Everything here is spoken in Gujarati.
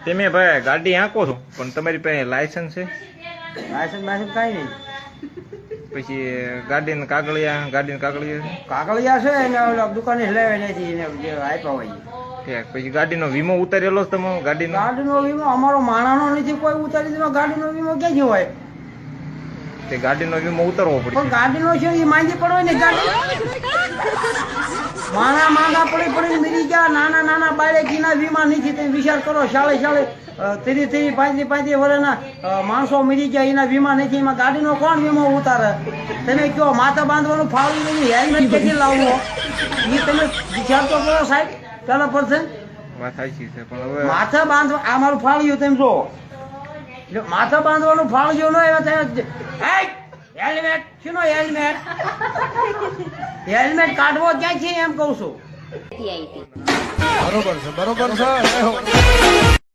તમે ભાઈ ગાડી હાંકો છો પણ તમારી પાસે લાયસન્સ છે? લાયસન્સ બાયસન્સ કાંઈ નહીં. પછી ગાડીના કાગળિયા છે? કાગળિયા છે એને ઓલા દુકાને લેવે નથી એને જે આપ્યા હોય. ઠીક. પછી ગાડીનો વીમો ઉતારેલો છે તમે? ગાડીનો વીમો અમારો માણાનો નથી કોઈ ઉતારી દીધો. ગાડીનો વીમો ક્યાંથી હોય? તે ગાડીનો વીમો ઉતારવો પણ પડશે. ગાડીનો છે એ માંગી પડે ને ગાડી માણા માંગા પડી મરી ગયા. નાના નાના બાળકીના વીમા નથી. તમે વિચાર કરો શાળે 35 વર્ષના માણસો મરી ગયા એના વીમા નથી. એમાં ગાડીનો કોણ વીમો ઉતારે? તમે કયો માથા બાંધવાનું ફાળવી નહીં, હેલ્મેટ ક્યાંથી લાવવો એ તમે વિચાર તો કરો સાહેબ. ચાલો પર્સન વાત સાચી છે પણ હવે માથા બાંધવા આ મારું ફાળ્યું તમે જો માથા બાંધવાનું ફાળ્યું ન એવા હેલ્મેટ શું હેલ્મેટ કાઢવો ક્યાં છે એમ કઉ છું. બરોબર છે